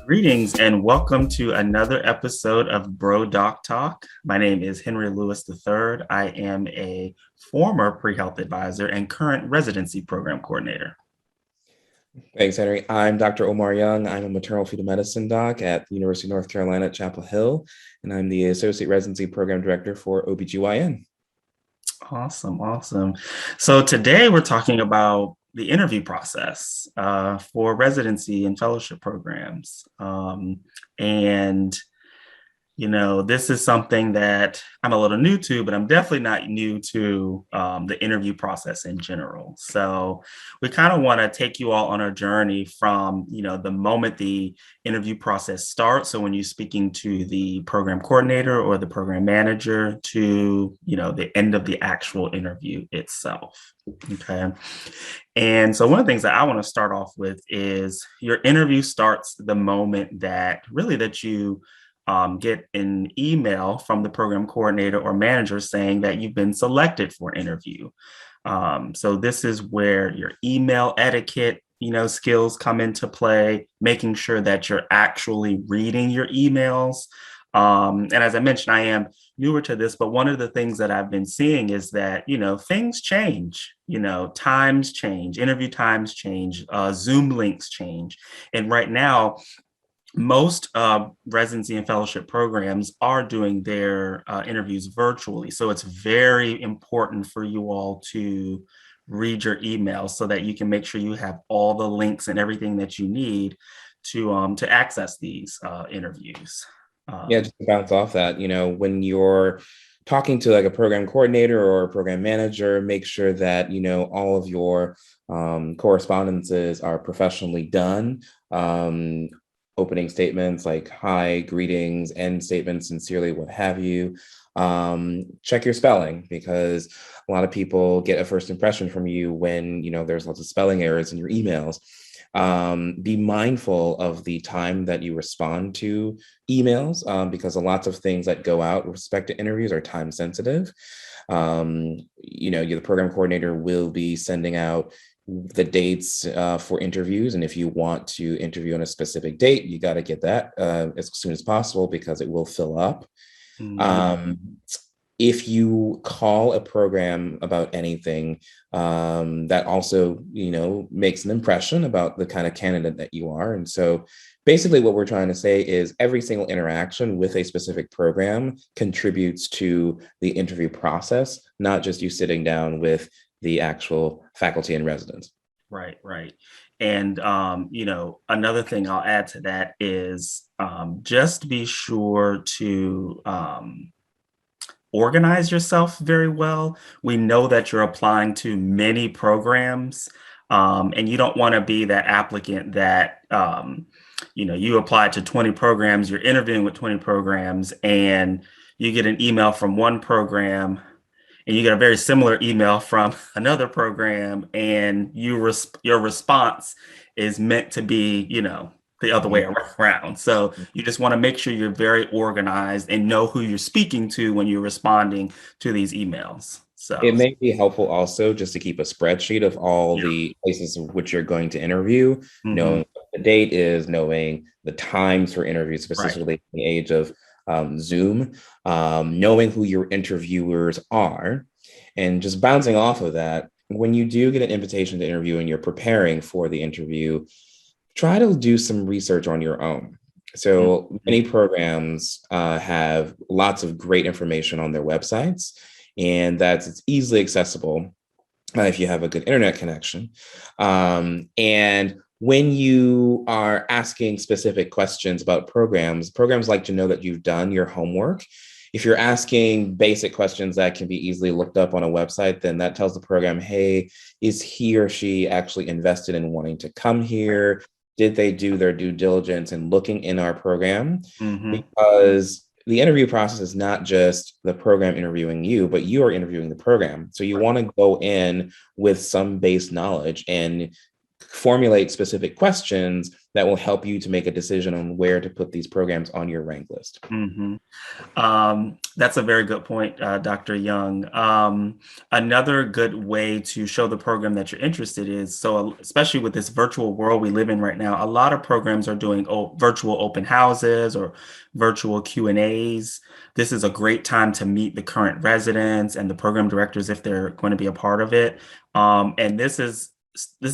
Greetings and welcome to another episode of Bro Doc Talk. My name is Henry Lewis III. I am a former pre-health advisor and current residency program coordinator. Thanks, Henry. I'm Dr. Omar Young. I'm a maternal fetal medicine doc at the University of North Carolina at Chapel Hill, and I'm the Associate Residency Program Director for OBGYN. Awesome. So today we're talking about the interview process for residency and fellowship programs. And this is something that I'm a little new to, but I'm definitely not new to the interview process in general. So we kind of want to take you all on a journey from, the moment the interview process starts. So when you're speaking to the program coordinator or the program manager to, the end of the actual interview itself. Okay. And so one of the things that I want to start off with is your interview starts the moment that you get an email from the program coordinator or manager saying that you've been selected for interview. So this is where your email etiquette, skills come into play, making sure that you're actually reading your emails. And as I mentioned, I am newer to this, but one of the things that I've been seeing is that, things change, times change, interview times change, Zoom links change. And right now, most residency and fellowship programs are doing their interviews virtually. So it's very important for you all to read your emails so that you can make sure you have all the links and everything that you need to access these interviews. Just to bounce off that, when you're talking to like a program coordinator or a program manager, make sure that, all of your correspondences are professionally done. Opening statements like hi, greetings, end statements, sincerely, what have you. Check your spelling, because a lot of people get a first impression from you when, there's lots of spelling errors in your emails. Be mindful of the time that you respond to emails, because a lot of things that go out with respect to interviews are time sensitive. The program coordinator will be sending out the dates for interviews. And if you want to interview on a specific date, you got to get that as soon as possible, because it will fill up. Mm-hmm. If you call a program about anything, that also, makes an impression about the kind of candidate that you are. And so basically what we're trying to say is every single interaction with a specific program contributes to the interview process, not just you sitting down with the actual faculty and residents. Right. And, another thing I'll add to that is just be sure to organize yourself very well. We know that you're applying to many programs, and you don't want to be that applicant that, you apply to 20 programs, you're interviewing with 20 programs, and you get an email from one program and you get a very similar email from another program, and your response is meant to be, the other way around. So you just want to make sure you're very organized and know who you're speaking to when you're responding to these emails. So it may be helpful also just to keep a spreadsheet of all the places in which you're going to interview, knowing what the date is, knowing the times for interviews, specifically in the age of Zoom, knowing who your interviewers are, and just bouncing off of that. When you do get an invitation to interview and you're preparing for the interview, try to do some research on your own. So many programs have lots of great information on their websites, and it's easily accessible if you have a good internet connection. And when you are asking specific questions about programs like to know that you've done your homework. If you're asking basic questions that can be easily looked up on a website, then that tells the program, hey, is he or she actually invested in wanting to come here? Did they do their due diligence in looking in our program? Because the interview process is not just the program interviewing you, but you are interviewing the program. So you want to go in with some base knowledge and formulate specific questions that will help you to make a decision on where to put these programs on your rank list. Mm-hmm. That's a very good point, Dr. Young. Another good way to show the program that you're interested is, so especially with this virtual world we live in right now, a lot of programs are doing virtual open houses or virtual Q&As. This is a great time to meet the current residents and the program directors if they're going to be a part of it. And this is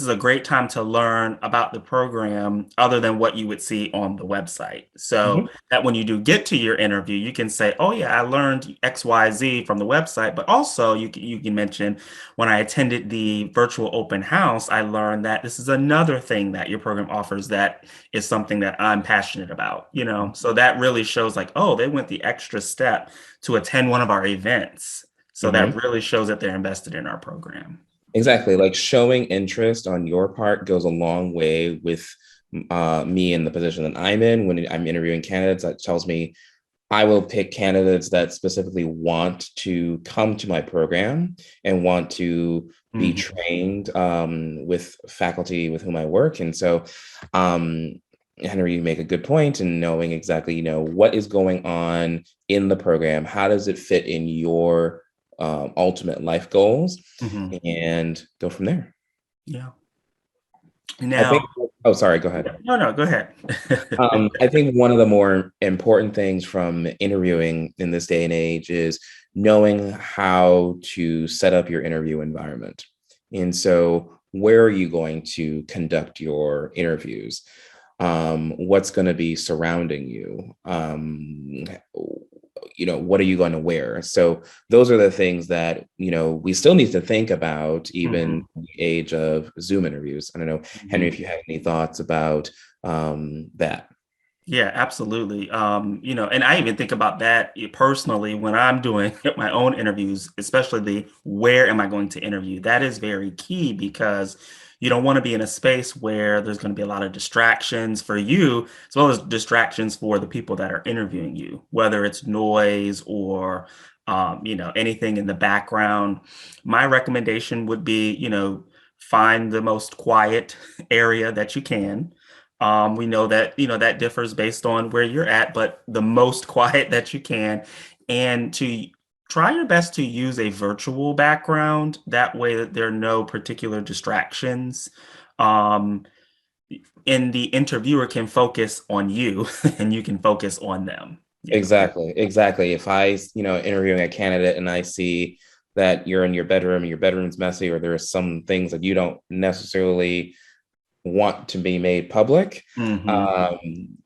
a great time to learn about the program other than what you would see on the website. So Mhm. that when you do get to your interview, you can say, oh yeah, I learned XYZ from the website, but also you can mention when I attended the virtual open house, I learned that this is another thing that your program offers that is something that I'm passionate about, you know? So that really shows like, oh, they went the extra step to attend one of our events. So that Mhm. really shows that they're invested in our program. Exactly. Like showing interest on your part goes a long way with me in the position that I'm in when I'm interviewing candidates. That tells me I will pick candidates that specifically want to come to my program and want to be Mhm. trained with faculty with whom I work. And so, um, Henry, you make a good point in knowing exactly, what is going on in the program. How does it fit in your ultimate life goals, Mhm. and go from there. Yeah. I Now, think. Oh, sorry. Go ahead. no, no, go ahead. I think one of the more important things from interviewing in this day and age is knowing how to set up your interview environment. And so, where are you going to conduct your interviews? What's going to be surrounding you? What are you going to wear? So, those are the things that, we still need to think about, even Mhm. in the age of Zoom interviews. I don't know, Henry, Mhm. if you have any thoughts about that. Yeah, absolutely. And I even think about that personally when I'm doing my own interviews, especially the where am I going to interview? That is very key because you don't want to be in a space where there's going to be a lot of distractions for you, as well as distractions for the people that are interviewing you, whether it's noise or anything in the background. My recommendation would be, find the most quiet area that you can. We know that, that differs based on where you're at, but the most quiet that you can, and to try your best to use a virtual background. That way that there are no particular distractions. Um, and the interviewer can focus on you and you can focus on them. Yeah. Exactly. If interviewing a candidate and I see that you're in your bedroom and your bedroom's messy, or there are some things that you don't necessarily want to be made public, Hmm. um,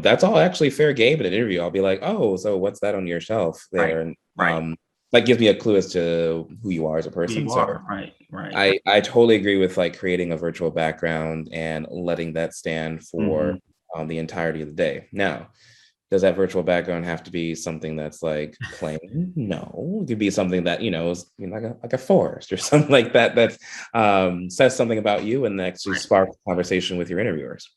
that's all actually fair game in an interview. I'll be like, oh, so what's that on your shelf Right. there? And Right. that gives me a clue as to who you are as a Who person. you So are. Right. Right. I totally agree with like creating a virtual background and letting that stand Hmm. for the entirety of the day. Now, does that virtual background have to be something that's like plain? No, it could be something that is like a forest or something like that that says something about you and actually Right. spark a conversation with your interviewers.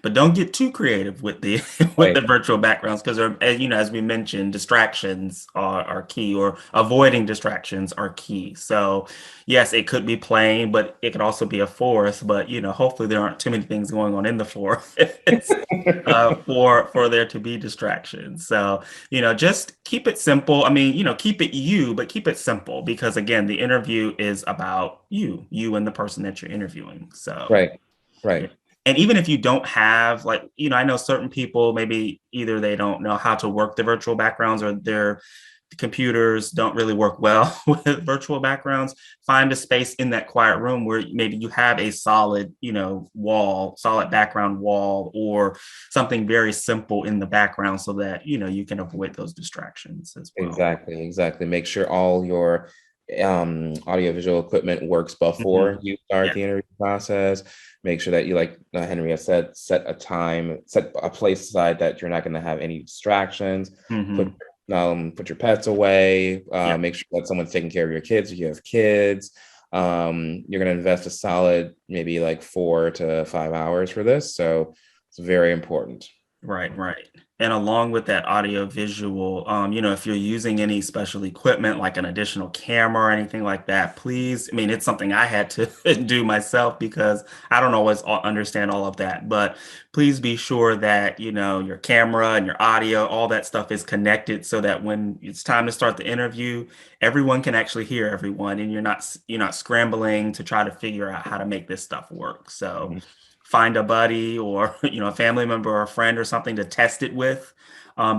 But don't get too creative with the with Right. the virtual backgrounds because, as we mentioned, distractions are key, or avoiding distractions are key. So yes, it could be plain, but it could also be a forest. But hopefully there aren't too many things going on in the forest for there to be distractions. So just keep it simple. I mean, keep it you, but keep it simple because again, the interview is about you and the person that you're interviewing. So. Right. Yeah. Right. And even if you don't have like, I know certain people maybe either they don't know how to work the virtual backgrounds or their computers don't really work well with virtual backgrounds. Find a space in that quiet room where maybe you have a solid, solid background wall or something very simple in the background so that, you can avoid those distractions as well. Exactly. Make sure all your audiovisual equipment works Hmm. before you start Yeah. the interview process. Make sure that you, like Henry has said, set a place aside that you're not going to have any distractions. Put Hmm. put your pets away. Yeah. Make sure that someone's taking care of your kids if you have kids. You're going to invest a solid maybe like 4 to 5 hours for this, so it's very important. Right, right. And along with that audio visual, if you're using any special equipment like an additional camera or anything like that, please, I mean, it's something I had to do myself because I don't always understand all of that, but please be sure that, your camera and your audio, all that stuff is connected so that when it's time to start the interview, everyone can actually hear everyone and you're not scrambling to try to figure out how to make this stuff work. So, Mhm. find a buddy or a family member or a friend or something to test it with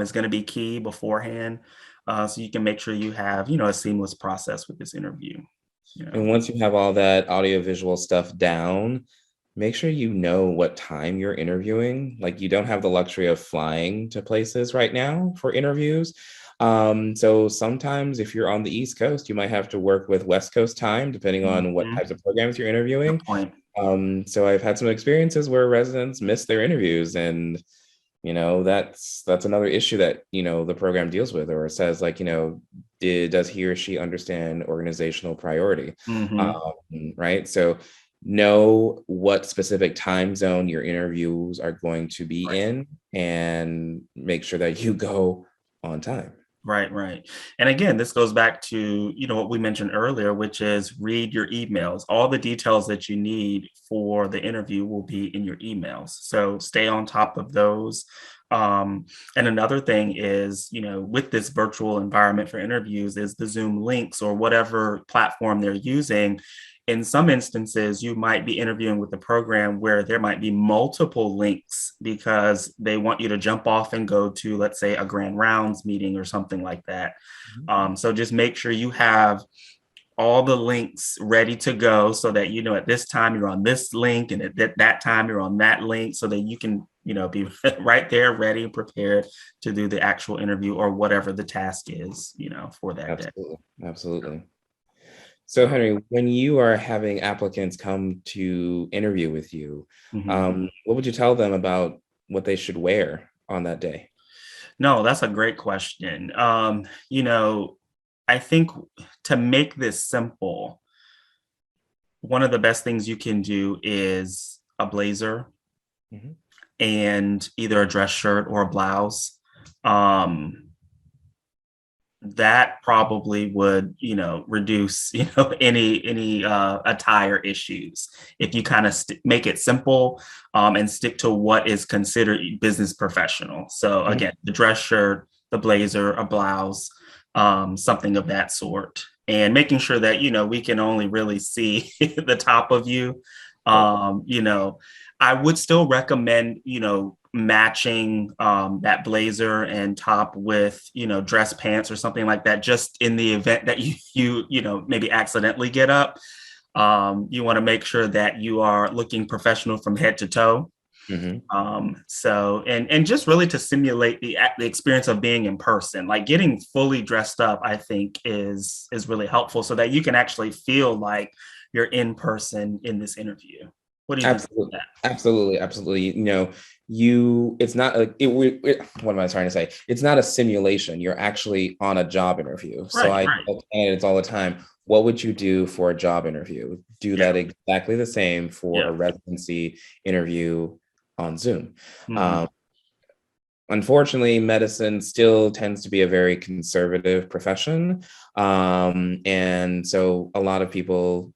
is going to be key beforehand, so you can make sure you have a seamless process with this interview. And once you have all that audiovisual stuff down, make sure you know what time you're interviewing. Like you don't have the luxury of flying to places right now for interviews. So sometimes if you're on the East Coast, you might have to work with West Coast time, depending on what Mhm. types of programs you're Good interviewing. point. So I've had some experiences where residents miss their interviews, and that's another issue that the program deals with, or says like does he or she understand organizational priority, Hmm. right? So know what specific time zone your interviews are going to be Right. in, and make sure that you go on time. Right, right. And again, this goes back to, what we mentioned earlier, which is read your emails. All the details that you need for the interview will be in your emails. So stay on top of those. And another thing is, with this virtual environment for interviews is the Zoom links or whatever platform they're using. In some instances, you might be interviewing with a program where there might be multiple links because they want you to jump off and go to, let's say, a grand rounds meeting or something like that. So just make sure you have all the links ready to go so that at this time you're on this link and at that time you're on that link so that you can be right there ready and prepared to do the actual interview or whatever the task is for that day. Absolutely, absolutely. So, Henry, when you are having applicants come to interview with you, Mhm. what would you tell them about what they should wear on that day? No, that's a great question. I think to make this simple, one of the best things you can do is a blazer Mhm. and either a dress shirt or a blouse. Um, that probably would, reduce, any attire issues if you kind of make it simple, and stick to what is considered business professional. So Mhm. again, the dress shirt, the blazer, a blouse, something of that sort, and making sure that we can only really see the top of you. Right. I would still recommend, matching that blazer and top with, dress pants or something like that, just in the event that maybe accidentally get up. You want to make sure that you are looking professional from head to toe. Mhm. And just really to simulate the experience of being in person, like getting fully dressed up, I think is really helpful so that you can actually feel like you're in person in this interview. What do you think about Absolutely. Absolutely. Absolutely. It's not what am I trying to say? It's not a simulation. You're actually on a job interview. that? So Right, I right. tell candidates all the time, what would you do for a job interview? Do Yeah, that exactly the same for yeah. a residency interview on Zoom. Mhm. Um, Unfortunately, medicine still tends to be a very conservative profession. And so a lot of people,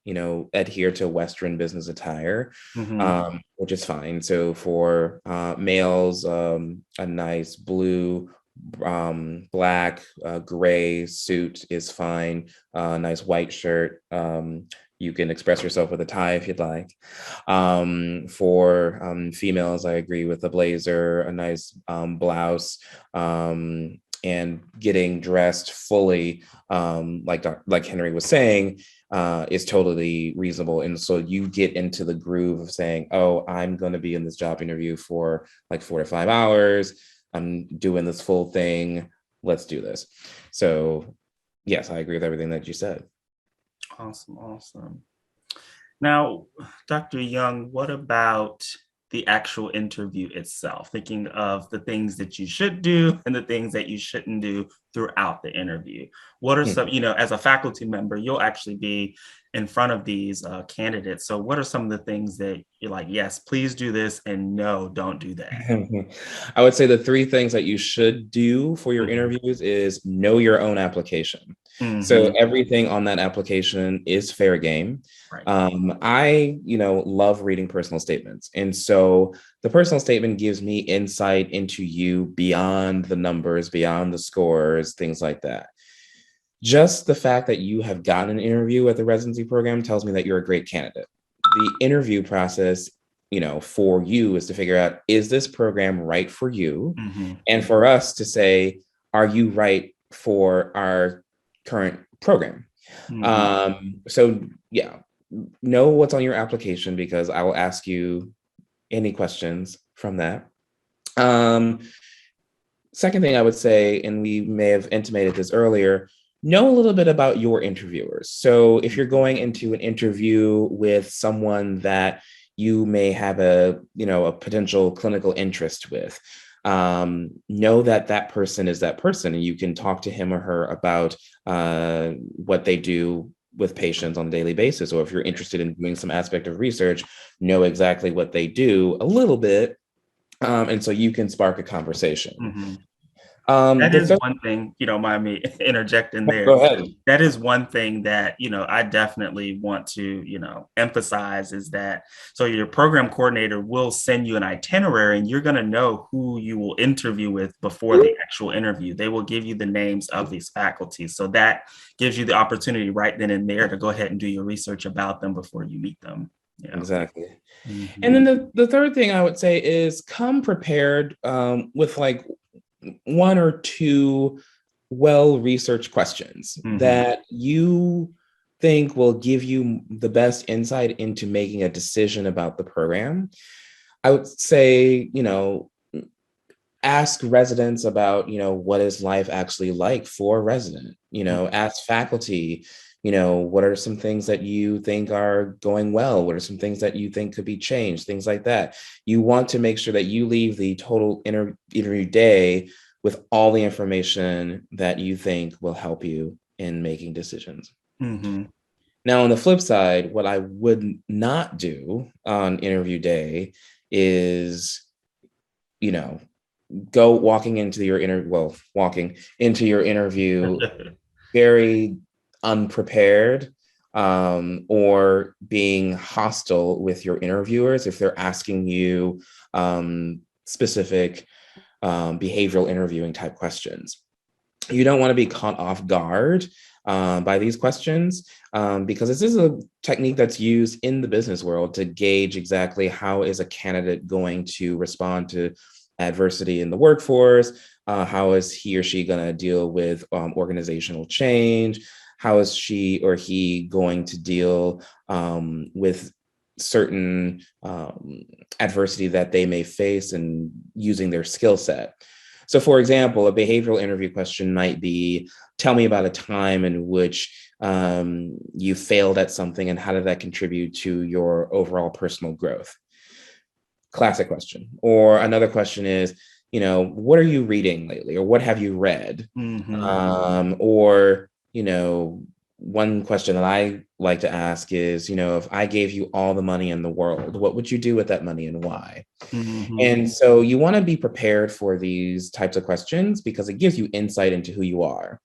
adhere to Western business attire, Mhm. which is fine. So for males, a nice blue, black, gray suit is fine. Nice white shirt. You can express yourself with a tie if you'd like. For females, I agree with the blazer, a nice blouse, and getting dressed fully, like Henry was saying, is totally reasonable. And so you get into the groove of saying, "Oh, I'm going to be in this job interview for like 4 to 5 hours. I'm doing this full thing. Let's do this." So, yes, I agree with everything that you said. Awesome, awesome. Now, Dr. Young, what about the actual interview itself, thinking of the things that you should do and the things that you shouldn't do throughout the interview. What are some, as a faculty member, you'll actually be in front of these candidates. So what are some of the things that you're like, yes, please do this, and no, don't do that? I would say the three things that you should do for your interviews is know your own application. So everything on that application is fair game. Right. I, love reading personal statements. And so the personal statement gives me insight into you beyond the numbers, beyond the scores, things like that. Just the fact that you have gotten an interview at the residency program tells me that you're a great candidate. The interview process, for you is to figure out, is this program right for you? And for us to say, are you right for our current program? So yeah, know what's on your application, because I will ask you any questions from that. Second thing I would say, and we may have intimated this earlier, know a little bit about your interviewers. So if you're going into an interview with someone that you may have a potential clinical interest with, know that person is that person, and you can talk to him or her about what they do with patients on a daily basis. Or if you're interested in doing some aspect of research, know exactly what they do a little bit. And so you can spark a conversation. That is one thing, you don't mind me interjecting there. Go ahead. That is one thing that, I definitely want to, emphasize, is that, so your program coordinator will send you an itinerary, and you're going to know who you will interview with before the actual interview. They will give you the names of these faculties. So that gives you the opportunity right then and there to go ahead and do your research about them before you meet them. Yeah. Exactly. And then the third thing I would say is come prepared with like one or two well-researched questions that you think will give you the best insight into making a decision about the program. I would say, ask residents about, what is life actually like for a resident? Ask faculty, what are some things that you think are going well? What are some things that you think could be changed? Things like that. You want to make sure that you leave the total interview day with all the information that you think will help you in making decisions. Now, on the flip side, what I would not do on interview day is, walking into your interview very unprepared, or being hostile with your interviewers if they're asking you specific behavioral interviewing type questions. You don't want to be caught off guard by these questions, because this is a technique that's used in the business world to gauge exactly how is a candidate going to respond to adversity in the workforce. How is he or she going to deal with organizational change? How is she or he going to deal with certain adversity that they may face and using their skill set? So, for example, a behavioral interview question might be, tell me about a time in which you failed at something, and how did that contribute to your overall personal growth? Classic question. Or another question is, what are you reading lately, or what have you read? Or, one question that I like to ask is, if I gave you all the money in the world, what would you do with that money and why? And so you want to be prepared for these types of questions, because it gives you insight into who you are.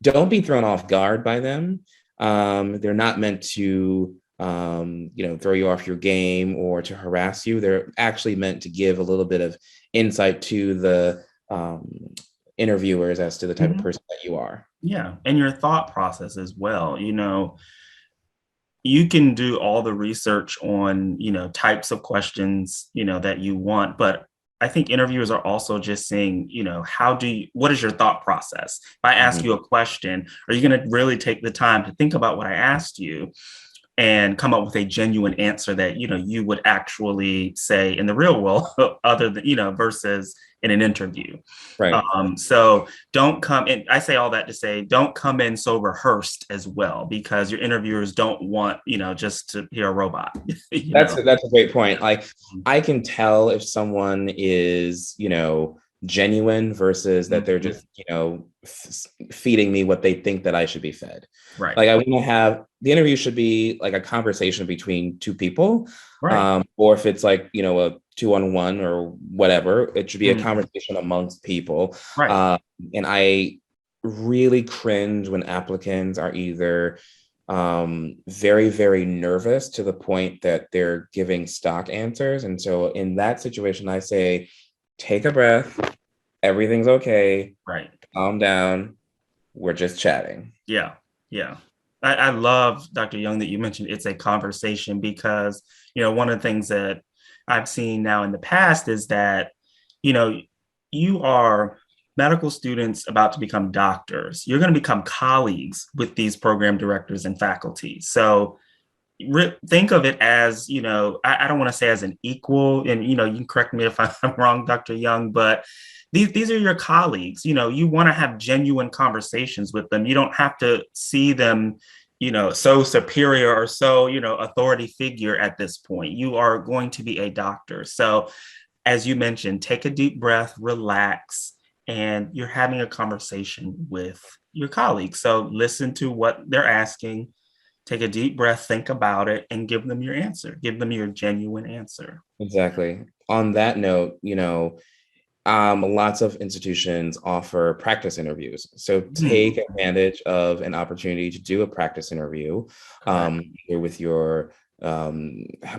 Don't be thrown off guard by them. They're not meant to throw you off your game or to harass you. They're actually meant to give a little bit of insight to the interviewers as to the type of person that you are. Yeah. And your thought process as well. You can do all the research on, types of questions, that you want, but I think interviewers are also just saying, what is your thought process? If I ask you a question, are you going to really take the time to think about what I asked you? and come up with a genuine answer that, you would actually say in the real world, other than, versus in an interview. Right. So don't come in. I say all that to say, don't come in so rehearsed as well, because your interviewers don't want, just to hear a robot. That's a great point. Like, I can tell if someone is, genuine versus that they're just, feeding me what they think that I should be fed. Right. Like, I want to have the interview should be like a conversation between two people. Right. Or if it's like, a 2-on-1 or whatever, it should be a conversation amongst people. Right. And I really cringe when applicants are either very, very nervous to the point that they're giving stock answers. And so in that situation, I say, take a breath. Everything's okay. Right. Calm down. We're just chatting. Yeah. Yeah. I love, Dr. Young, that you mentioned it's a conversation, because, one of the things that I've seen now in the past is that, you are medical students about to become doctors. You're going to become colleagues with these program directors and faculty. So think of it as, I don't want to say as an equal, and, you can correct me if I'm wrong, Dr. Young, but these are your colleagues. You want to have genuine conversations with them. You don't have to see them, so superior or so, authority figure at this point. You are going to be a doctor. So as you mentioned, take a deep breath, relax, and you're having a conversation with your colleagues. So listen to what they're asking, take a deep breath, think about it, and give them your answer. Give them your genuine answer. Exactly. On that note, lots of institutions offer practice interviews. So take advantage of an opportunity to do a practice interview, either with your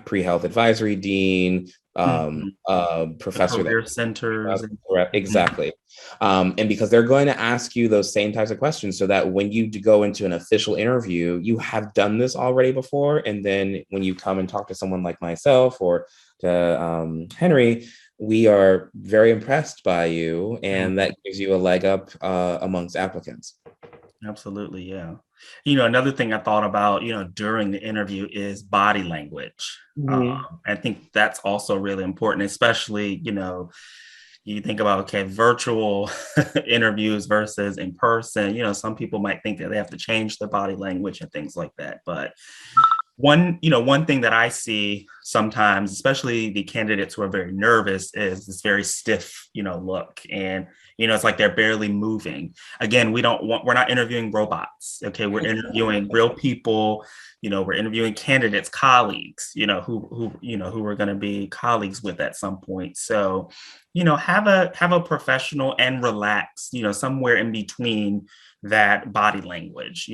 pre-health advisory dean, professor, career centers. Exactly. And because they're going to ask you those same types of questions, so that when you go into an official interview, you have done this already before. And then when you come and talk to someone like myself or to Henry, we are very impressed by you, and that gives you a leg up amongst applicants. Absolutely, yeah. Another thing I thought about, during the interview is body language. I think that's also really important, especially, you think about, okay, virtual interviews versus in person. Some people might think that they have to change their body language and things like that. But one thing that I see sometimes, especially the candidates who are very nervous, is this very stiff, look. And, it's like they're barely moving. Again, we're not interviewing robots. Okay. We're interviewing real people. We're interviewing candidates, colleagues, who we're going to be colleagues with at some point. So, have a professional and relaxed, somewhere in between that body language.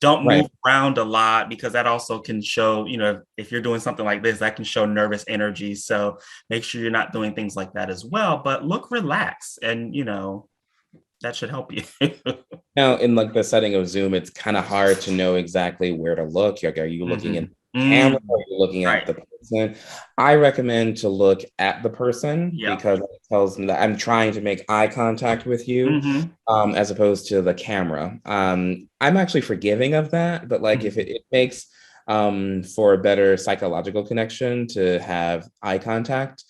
Don't move around a lot, because that also can show, if you're doing something like this, that can show nervous energy. So make sure you're not doing things like that as well, but look relaxed, and that should help you. Now, in like the setting of Zoom, it's kind of hard to know exactly where to look. Like, are you looking in the camera, or are you looking at the person? I recommend to look at the person, because it tells them that I'm trying to make eye contact with you, as opposed to the camera. I'm actually forgiving of that, but like if it makes for a better psychological connection to have eye contact.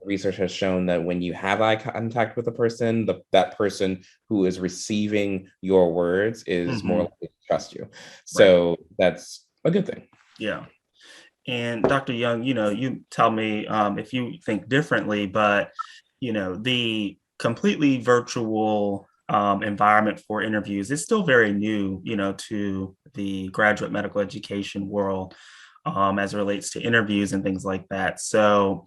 Research has shown that when you have eye contact with a person, that person who is receiving your words is more likely to trust you. So that's a good thing. Yeah. And Dr. Young, you tell me if you think differently, but, the completely virtual environment for interviews is still very new, to the graduate medical education world as it relates to interviews and things like that. So,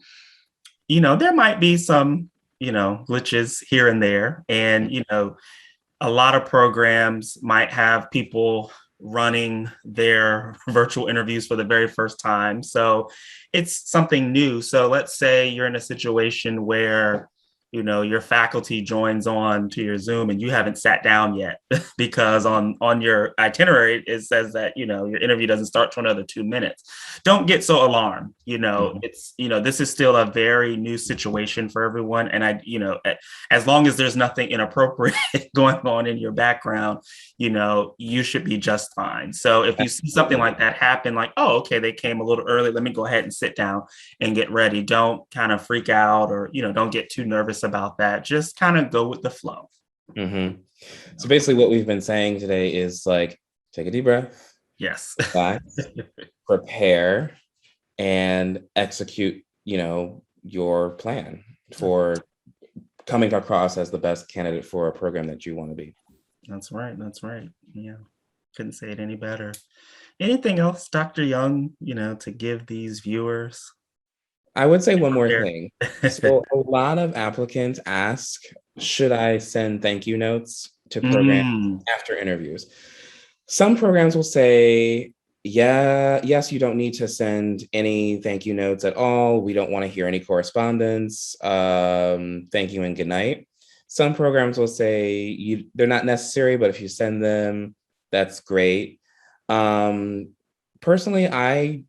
there might be some, glitches here and there. And, a lot of programs might have people running their virtual interviews for the very first time. So it's something new. So let's say you're in a situation where, your faculty joins on to your Zoom and you haven't sat down yet because on your itinerary it says that your interview doesn't start for another 2 minutes. Don't get so alarmed. It's this is still a very new situation for everyone, and as long as there's nothing inappropriate going on in your background, you should be just fine. So if you see something like that happen, like, oh, okay, they came a little early, let me go ahead and sit down and get ready. Don't kind of freak out, or don't get too nervous about that. Just kind of go with the flow. Mm-hmm. So basically what we've been saying today is like, take a deep breath. Yes. Relax, prepare, and execute, your plan for coming across as the best candidate for a program that you want to be. That's right. Yeah. Couldn't say it any better. Anything else, Dr. Young, to give these viewers? I would say one more thing. So a lot of applicants ask, should I send thank you notes to programs after interviews? Some programs will say, yes, you don't need to send any thank you notes at all. We don't want to hear any correspondence. Thank you and good night. Some programs will say they're not necessary, but if you send them, that's great. Personally, I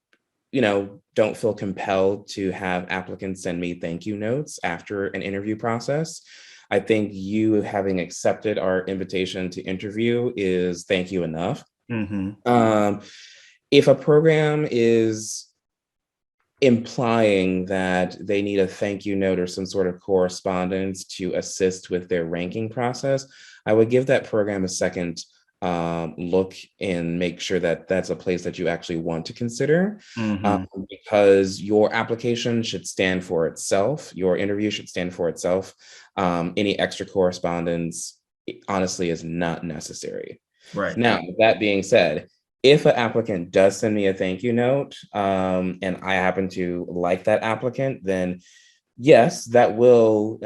don't feel compelled to have applicants send me thank you notes after an interview process. I think you having accepted our invitation to interview is thank you enough. Mm-hmm. If a program is implying that they need a thank you note or some sort of correspondence to assist with their ranking process, I would give that program a second look and make sure that that's a place that you actually want to consider, because your application should stand for itself. Your interview should stand for itself. Any extra correspondence, honestly, is not necessary. Right. Now, that being said, if an applicant does send me a thank you note, and I happen to like that applicant, then yes, that will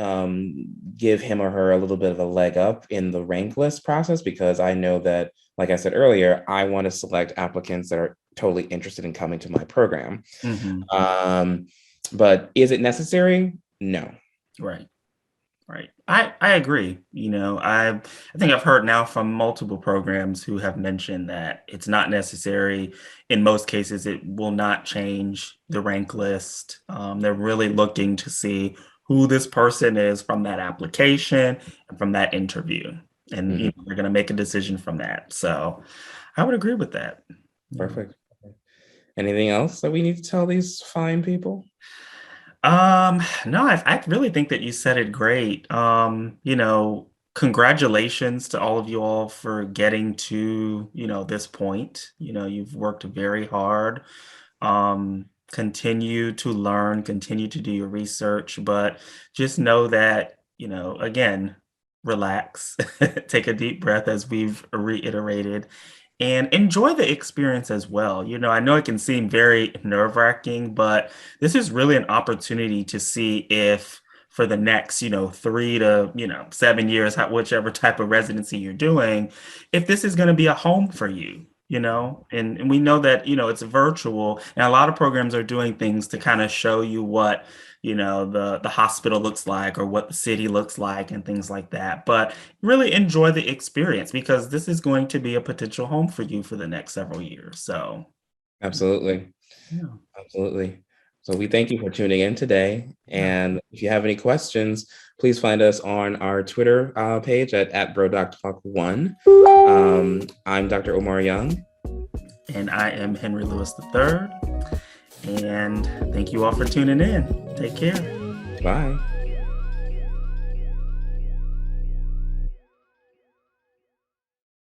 give him or her a little bit of a leg up in the rank list process, because I know that, like I said earlier, I want to select applicants that are totally interested in coming to my program. But is it necessary? No. Right. I agree. I think I've heard now from multiple programs who have mentioned that it's not necessary. In most cases, it will not change the rank list. They're really looking to see who this person is from that application and from that interview. And they're going to make a decision from that. So I would agree with that. Perfect. Anything else that we need to tell these fine people? No, I really think that you said it great. Congratulations to all of you all for getting to, this point. You've worked very hard. Continue to learn, continue to do your research, but just know that, again, relax, take a deep breath as we've reiterated, and enjoy the experience as well. I know it can seem very nerve-wracking, but this is really an opportunity to see if for the next, 3 to 7 years, whichever type of residency you're doing, if this is going to be a home for you. And we know that, it's virtual, and a lot of programs are doing things to kind of show you what the hospital looks like, or what the city looks like, and things like that. But really enjoy the experience, because this is going to be a potential home for you for the next several years. So absolutely. Yeah. Absolutely. So we thank you for tuning in today. And if you have any questions, please find us on our Twitter page at BroDocTalk1. I'm Dr. Omar Young. And I am Henry Lewis III. And thank you all for tuning in. Take care. Bye.